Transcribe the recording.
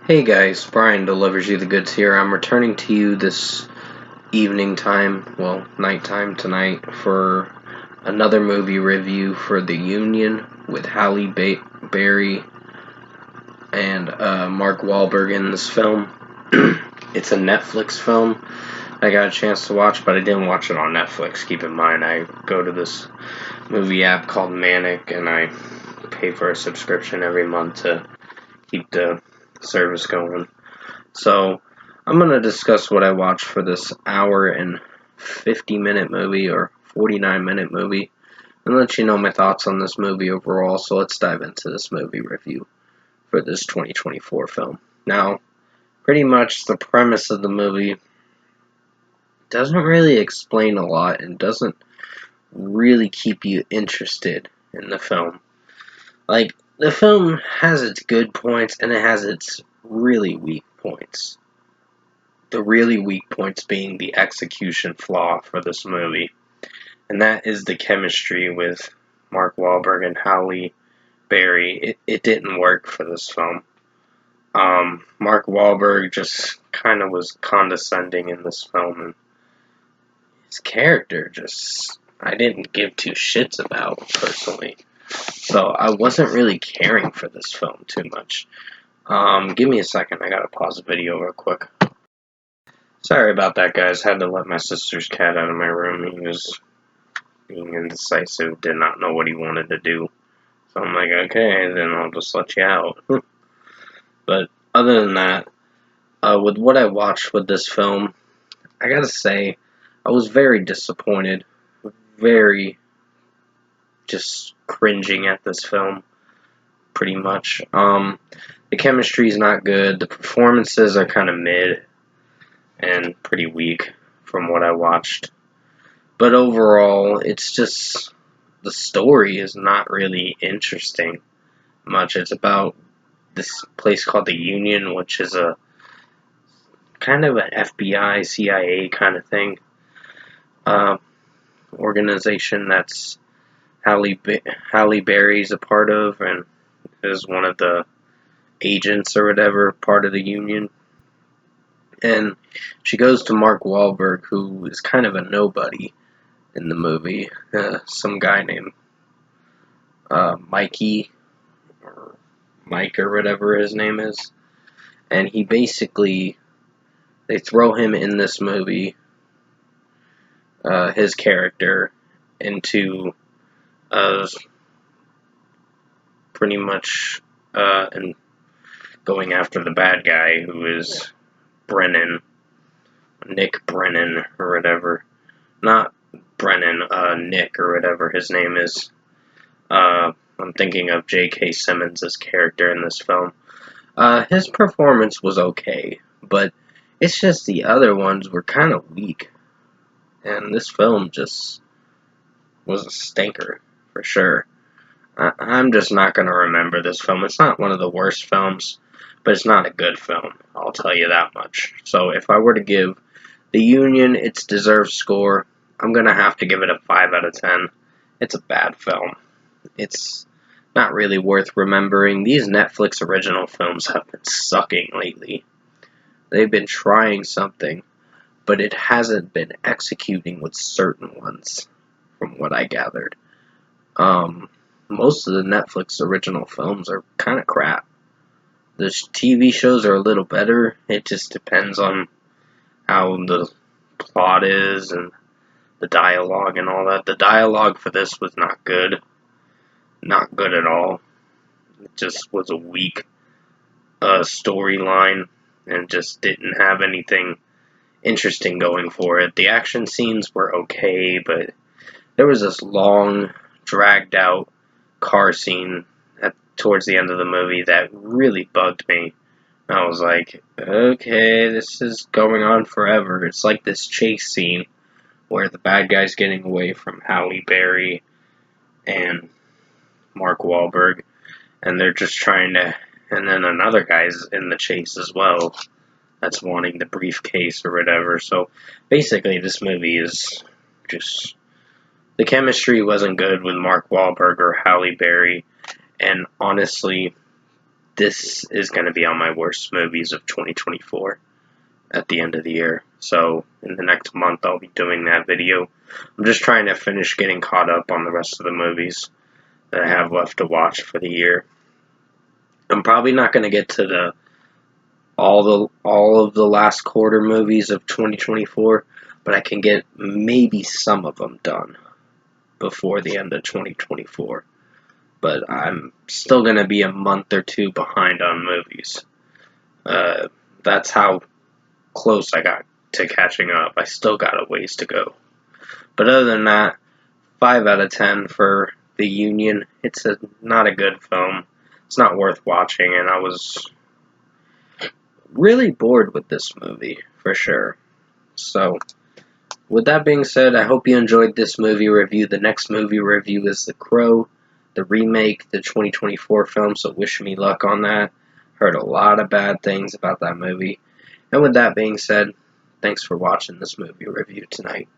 Hey guys, Brian delivers you the goods here. I'm returning to you this evening time, well, nighttime tonight, for another movie review for The Union with Berry and Mark Wahlberg in this film. It's a Netflix film I got a chance to watch, but I didn't watch it on Netflix. Keep in mind, I go to this movie app called Manic, and I pay for a subscription every month to keep the service going. So, I'm going to discuss what I watched for this hour and 50-minute movie, or 49-minute movie, and let you know my thoughts on this movie overall. So let's dive into this movie review for this 2024 film. Now, pretty much the premise of the movie doesn't really explain a lot and doesn't really keep you interested in the film. Like, the film has its good points and it has its really weak points. The really weak points being the execution flaw for this movie, and that is the chemistry with Mark Wahlberg and Halle Berry. It didn't work for this film. Mark Wahlberg just kind of was condescending in this film, and his character just, I didn't give two shits about, personally. So I wasn't really caring for this film too much. Give me a second, I gotta pause the video real quick. Sorry about that, guys. Had to let my sister's cat out of my room. He was being indecisive, did not know what he wanted to do. So I'm like, okay, then I'll just let you out. But other than that, with what I watched with this film, I gotta say, I was very disappointed. Very just cringing at this film, pretty much. The chemistry is not good. The performances are kind of mid and pretty weak from what I watched. But overall, it's just, the story is not really interesting much. It's about this place called the Union, which is a kind of an FBI, CIA kind of thing. Organization that's Halle Berry's a part of, and is one of the agents or whatever, part of the Union. And she goes to Mark Wahlberg, who is kind of a nobody in the movie. Some guy named Mikey, or Mike, or whatever his name is. And he basically, they throw him in this movie, his character, into pretty much and going after the bad guy, who is Nick Brennan, or whatever. Not Brennan, Nick, or whatever his name is. I'm thinking of J.K. Simmons' character in this film. His performance was okay, but it's just the other ones were kind of weak. And this film just was a stinker, for sure. I'm just not going to remember this film. It's not one of the worst films, but it's not a good film, I'll tell you that much. So if I were to give The Union its deserved score, I'm going to have to give it a 5 out of 10. It's a bad film. It's not really worth remembering. These Netflix original films have been sucking lately. They've been trying something, but it hasn't been executing with certain ones, from what I gathered. Most of the Netflix original films are kind of crap. The TV shows are a little better. It just depends on how the plot is and the dialogue and all that. The dialogue for this was not good. Not good at all. It just was a weak storyline and just didn't have anything interesting going for it. The action scenes were okay, but there was this long, dragged out car scene towards the end of the movie that really bugged me. I was like, okay, this is going on forever. It's like this chase scene where the bad guy's getting away from Halle Berry and Mark Wahlberg, and they're just trying to, and then another guy's in the chase as well that's wanting the briefcase or whatever. So basically, this movie is just, the chemistry wasn't good with Mark Wahlberg or Halle Berry, and honestly, this is going to be on my worst movies of 2024 at the end of the year. So in the next month, I'll be doing that video. I'm just trying to finish getting caught up on the rest of the movies that I have left to watch for the year. I'm probably not going to get to all of the last quarter movies of 2024, but I can get maybe some of them done before the end of 2024. But I'm still going to be a month or two behind on movies. That's how close I got to catching up. I still got a ways to go. But other than that, 5 out of 10 for The Union. It's not a good film. It's not worth watching, and I was really bored with this movie, for sure. So, with that being said, I hope you enjoyed this movie review. The next movie review is The Crow, the remake, the 2024 film, so wish me luck on that. Heard a lot of bad things about that movie. And with that being said, thanks for watching this movie review tonight.